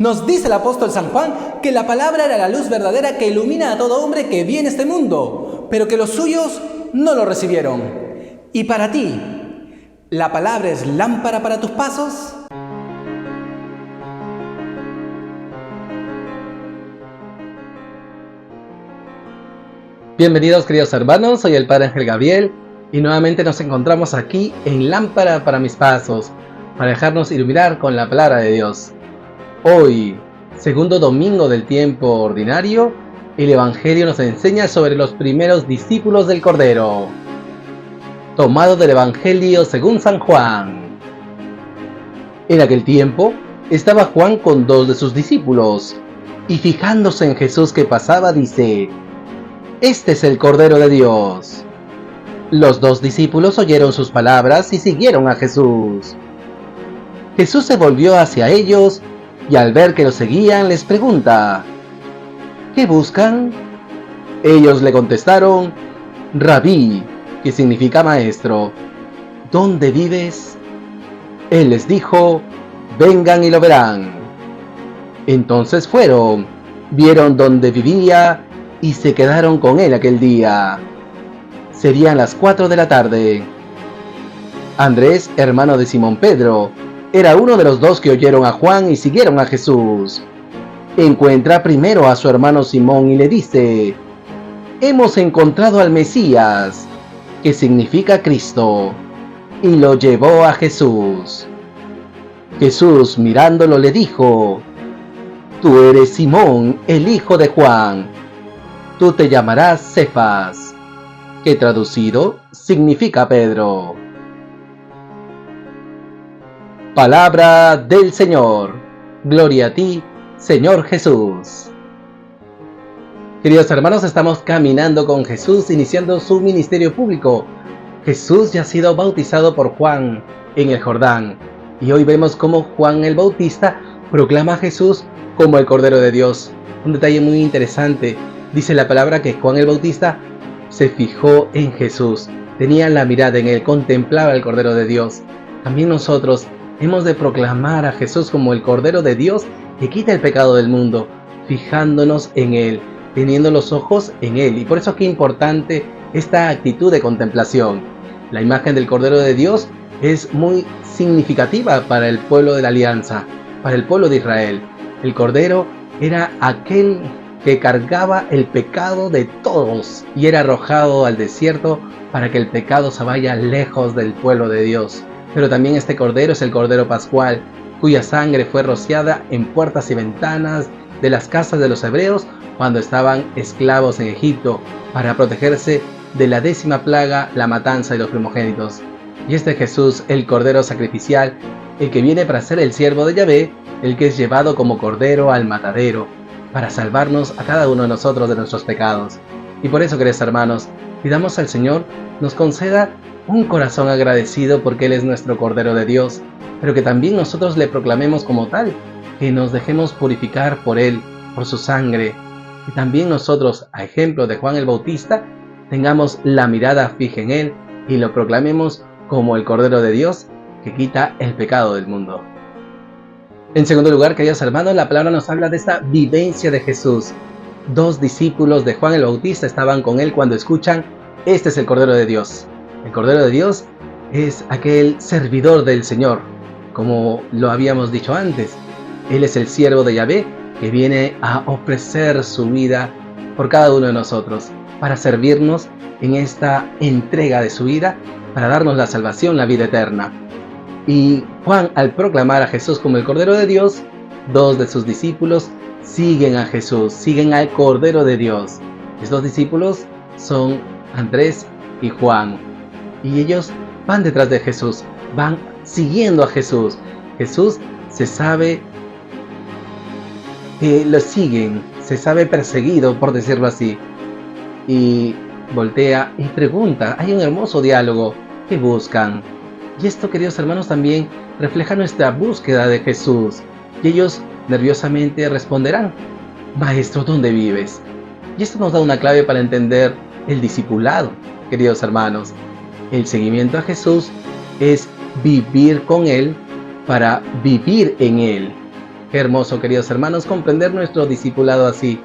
Nos dice el apóstol San Juan que la palabra era la luz verdadera que ilumina a todo hombre que viene a este mundo, pero que los suyos no lo recibieron. Y para ti, ¿la palabra es lámpara para tus pasos? Bienvenidos, queridos hermanos, soy el Padre Ángel Gabriel y nuevamente nos encontramos aquí en Lámpara para mis pasos, para dejarnos iluminar con la palabra de Dios. Hoy, segundo domingo del tiempo ordinario, el Evangelio nos enseña sobre los primeros discípulos del Cordero. Tomado del Evangelio según San Juan. En aquel tiempo, estaba Juan con 2 de sus discípulos, y fijándose en Jesús que pasaba, dice: «Este es el Cordero de Dios». Los 2 discípulos oyeron sus palabras y siguieron a Jesús. Jesús se volvió hacia ellos y al ver que los seguían les pregunta: «¿Qué buscan?». Ellos le contestaron: «Rabí», que significa maestro, «¿dónde vives?». Él les dijo: «Vengan y lo verán». Entonces fueron, vieron dónde vivía y se quedaron con él aquel día. Serían las 4 de la tarde. Andrés, hermano de Simón Pedro, era uno de los 2 que oyeron a Juan y siguieron a Jesús. Encuentra primero a su hermano Simón y le dice: «Hemos encontrado al Mesías», que significa Cristo, y lo llevó a Jesús. Jesús, mirándolo, le dijo: «Tú eres Simón, el hijo de Juan. Tú te llamarás Cefas», que traducido significa Pedro. Palabra del Señor. Gloria a ti, Señor Jesús. Queridos hermanos, estamos caminando con Jesús, iniciando su ministerio público. Jesús ya ha sido bautizado por Juan en el Jordán, y hoy vemos cómo Juan el Bautista proclama a Jesús como el Cordero de Dios. Un detalle muy interesante, dice la palabra que Juan el Bautista se fijó en Jesús, tenía la mirada en él, contemplaba al Cordero de Dios. También nosotros hemos de proclamar a Jesús como el Cordero de Dios que quita el pecado del mundo, fijándonos en él, teniendo los ojos en él. Y por eso qué importante esta actitud de contemplación. La imagen del Cordero de Dios es muy significativa para el pueblo de la Alianza, para el pueblo de Israel. El Cordero era aquel que cargaba el pecado de todos y era arrojado al desierto para que el pecado se vaya lejos del pueblo de Dios. Pero también este Cordero es el Cordero Pascual, cuya sangre fue rociada en puertas y ventanas de las casas de los hebreos cuando estaban esclavos en Egipto, para protegerse de la 10ª plaga, la matanza de los primogénitos. Y este Jesús, el Cordero sacrificial, el que viene para ser el siervo de Yahvé, el que es llevado como Cordero al matadero, para salvarnos a cada uno de nosotros de nuestros pecados. Y por eso, queridos hermanos, pidamos al Señor nos conceda un corazón agradecido porque Él es nuestro Cordero de Dios, pero que también nosotros le proclamemos como tal, que nos dejemos purificar por Él, por su sangre, y también nosotros, a ejemplo de Juan el Bautista, tengamos la mirada fija en Él y lo proclamemos como el Cordero de Dios que quita el pecado del mundo. En segundo lugar, queridos hermanos, la palabra nos habla de esta vivencia de Jesús. 2 discípulos de Juan el Bautista estaban con él cuando escuchan: «Este es el Cordero de Dios». El Cordero de Dios es aquel servidor del Señor, como lo habíamos dicho antes. Él es el siervo de Yahvé que viene a ofrecer su vida por cada uno de nosotros, para servirnos en esta entrega de su vida, para darnos la salvación, la vida eterna. Y Juan, al proclamar a Jesús como el Cordero de Dios, 2 de sus discípulos siguen a Jesús, siguen al Cordero de Dios. Estos discípulos son Andrés y Juan, y ellos van detrás de Jesús, van siguiendo a Jesús. Jesús se sabe que lo siguen, se sabe perseguido, por decirlo así, y voltea y pregunta. Hay un hermoso diálogo. ¿Qué buscan? Y esto, queridos hermanos, también refleja nuestra búsqueda de Jesús. Y ellos nerviosamente responderán: «Maestro, ¿dónde vives?». Y esto nos da una clave para entender el discipulado, queridos hermanos. El seguimiento a Jesús es vivir con Él para vivir en Él. Qué hermoso, queridos hermanos, comprender nuestro discipulado así.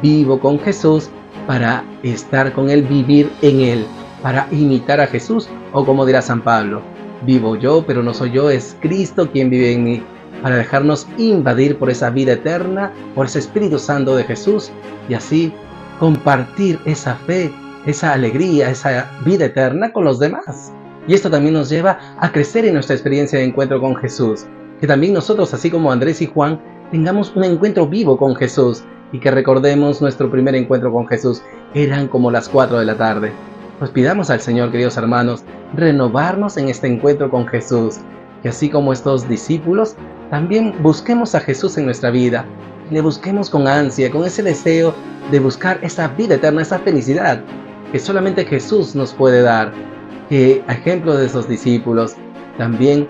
Vivo con Jesús para estar con Él, vivir en Él, para imitar a Jesús, o como dirá San Pablo, vivo yo, pero no soy yo, es Cristo quien vive en mí, para dejarnos invadir por esa vida eterna, por ese Espíritu Santo de Jesús, y así compartir esa fe, esa alegría, esa vida eterna con los demás. Y esto también nos lleva a crecer en nuestra experiencia de encuentro con Jesús, que también nosotros, así como Andrés y Juan, tengamos un encuentro vivo con Jesús, y que recordemos nuestro primer encuentro con Jesús. Eran como las 4 de la tarde. Pues pidamos al Señor, queridos hermanos, renovarnos en este encuentro con Jesús, que así como estos discípulos, también busquemos a Jesús en nuestra vida, y le busquemos con ansia, con ese deseo de buscar esa vida eterna, esa felicidad que solamente Jesús nos puede dar. Que a ejemplo de esos discípulos, también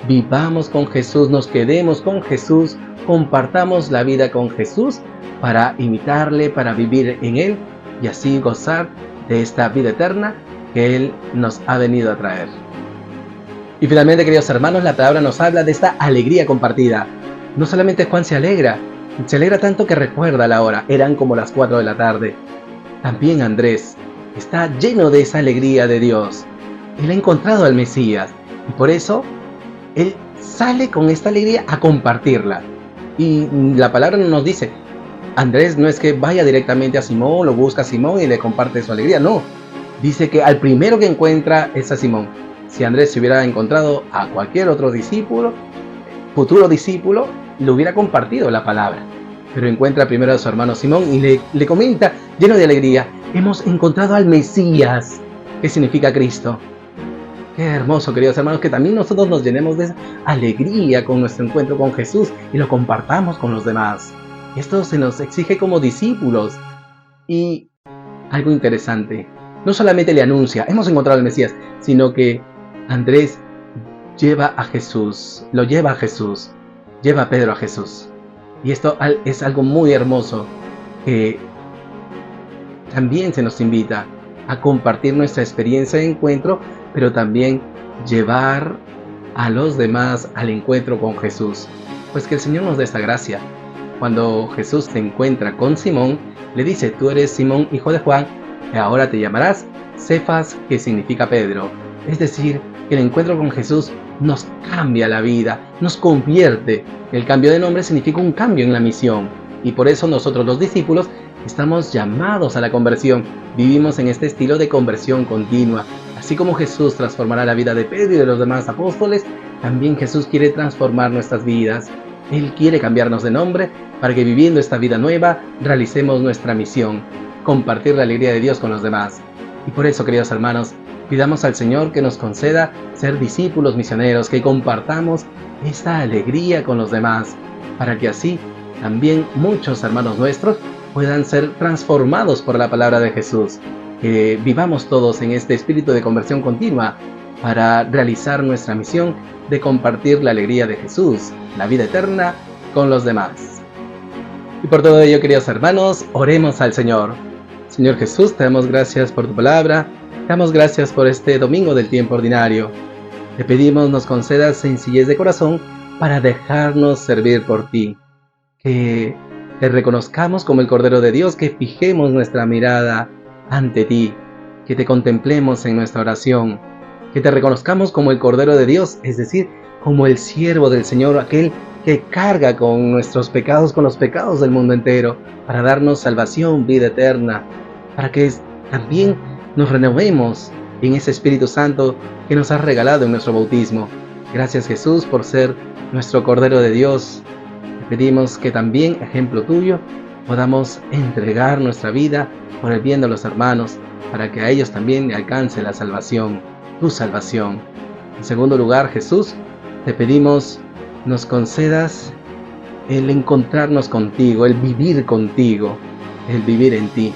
vivamos con Jesús, nos quedemos con Jesús, compartamos la vida con Jesús para imitarle, para vivir en Él y así gozar de esta vida eterna que Él nos ha venido a traer. Y finalmente, queridos hermanos, la palabra nos habla de esta alegría compartida. No solamente Juan se alegra tanto que recuerda la hora, eran como las 4 de la tarde. También Andrés está lleno de esa alegría de Dios. Él ha encontrado al Mesías y por eso él sale con esta alegría a compartirla. Y la palabra no nos dice, Andrés no es que vaya directamente a Simón, lo busca a Simón y le comparte su alegría, no. Dice que al primero que encuentra es a Simón. Si Andrés se hubiera encontrado a cualquier otro discípulo, futuro discípulo, le hubiera compartido la palabra. Pero encuentra primero a su hermano Simón y le comenta, lleno de alegría, hemos encontrado al Mesías, que significa Cristo. Qué hermoso, queridos hermanos, que también nosotros nos llenemos de esa alegría con nuestro encuentro con Jesús y lo compartamos con los demás. Esto se nos exige como discípulos. Y algo interesante, no solamente le anuncia, hemos encontrado al Mesías, sino que Andrés lleva a Jesús, lo lleva a Jesús, lleva a Pedro a Jesús. Y esto es algo muy hermoso, que también se nos invita a compartir nuestra experiencia de encuentro, pero también llevar a los demás al encuentro con Jesús. Pues que el Señor nos dé esta gracia. Cuando Jesús se encuentra con Simón, le dice, tú eres Simón, hijo de Juan, y ahora te llamarás Cefas, que significa Pedro. Es decir, que el encuentro con Jesús nos cambia la vida, nos convierte. El cambio de nombre significa un cambio en la misión. Y por eso nosotros los discípulos estamos llamados a la conversión. Vivimos en este estilo de conversión continua. Así como Jesús transformará la vida de Pedro y de los demás apóstoles, también Jesús quiere transformar nuestras vidas. Él quiere cambiarnos de nombre para que viviendo esta vida nueva realicemos nuestra misión, compartir la alegría de Dios con los demás. Y por eso, queridos hermanos, pidamos al Señor que nos conceda ser discípulos misioneros, que compartamos esta alegría con los demás, para que así también muchos hermanos nuestros puedan ser transformados por la palabra de Jesús. Que vivamos todos en este espíritu de conversión continua para realizar nuestra misión de compartir la alegría de Jesús, la vida eterna, con los demás. Y por todo ello, queridos hermanos, oremos al Señor. Señor Jesús, te damos gracias por tu palabra, te damos gracias por este domingo del tiempo ordinario. Te pedimos nos concedas sencillez de corazón para dejarnos servir por ti. Que te reconozcamos como el Cordero de Dios, que fijemos nuestra mirada ante ti, que te contemplemos en nuestra oración, que te reconozcamos como el Cordero de Dios, es decir, como el siervo del Señor, aquel que carga con nuestros pecados, con los pecados del mundo entero, para darnos salvación, vida eterna, para que también nos renovemos en ese Espíritu Santo que nos has regalado en nuestro bautismo. Gracias, Jesús, por ser nuestro Cordero de Dios. Te pedimos que también, ejemplo tuyo, podamos entregar nuestra vida por el bien de los hermanos, para que a ellos también alcance la salvación, tu salvación. En segundo lugar, Jesús, te pedimos nos concedas el encontrarnos contigo, el vivir contigo, el vivir en ti.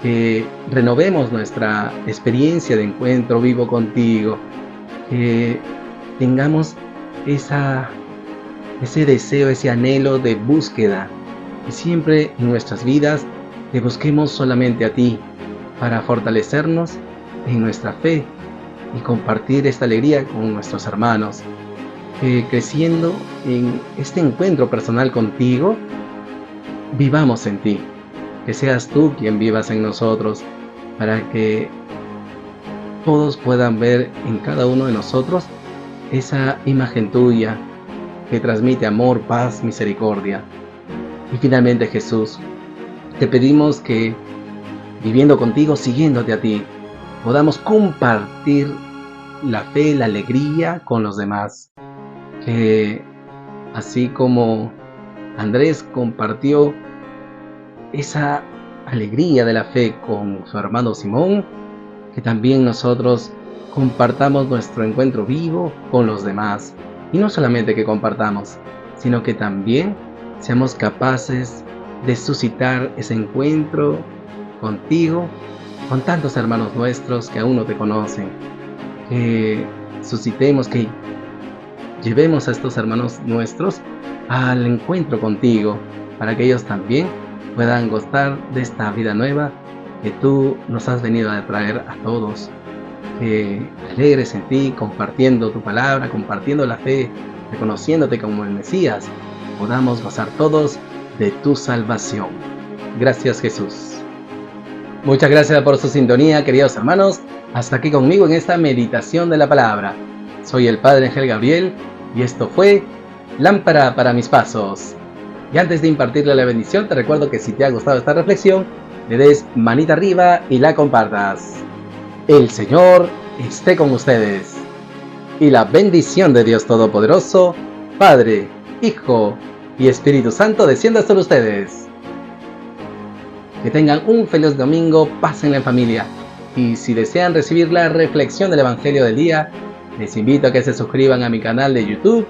Que renovemos nuestra experiencia de encuentro vivo contigo, que tengamos ese deseo, ese anhelo de búsqueda, y siempre en nuestras vidas te busquemos solamente a ti, para fortalecernos en nuestra fe y compartir esta alegría con nuestros hermanos. que creciendo en este encuentro personal contigo, vivamos en ti, que seas tú quien vivas en nosotros, para que todos puedan ver en cada uno de nosotros esa imagen tuya que transmite amor, paz, misericordia. Y finalmente, Jesús, te pedimos que viviendo contigo, siguiéndote a ti, podamos compartir la fe, la alegría con los demás. Que así como Andrés compartió esa alegría de la fe con su hermano Simón, que también nosotros compartamos nuestro encuentro vivo con los demás. Y no solamente que compartamos, sino que también seamos capaces de suscitar ese encuentro contigo, con tantos hermanos nuestros que aún no te conocen. Que suscitemos, que llevemos a estos hermanos nuestros al encuentro contigo, para que ellos también puedan gozar de esta vida nueva que tú nos has venido a traer a todos. Que alegres en ti, compartiendo tu palabra, compartiendo la fe, reconociéndote como el Mesías, podamos gozar todos de tu salvación. Gracias, Jesús. Muchas gracias por su sintonía, queridos hermanos. Hasta aquí conmigo en esta meditación de la palabra. Soy el Padre Ángel Gabriel y esto fue Lámpara para mis pasos. Y antes de impartirle la bendición, te recuerdo que si te ha gustado esta reflexión, le des manita arriba y la compartas. El Señor esté con ustedes. Y la bendición de Dios Todopoderoso, Padre, Hijo y Espíritu Santo descienda sobre ustedes. Que tengan un feliz domingo, pásenla en familia. Y si desean recibir la reflexión del Evangelio del día, les invito a que se suscriban a mi canal de YouTube,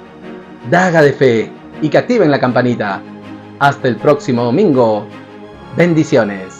Daga de Fe, y que activen la campanita. Hasta el próximo domingo. Bendiciones.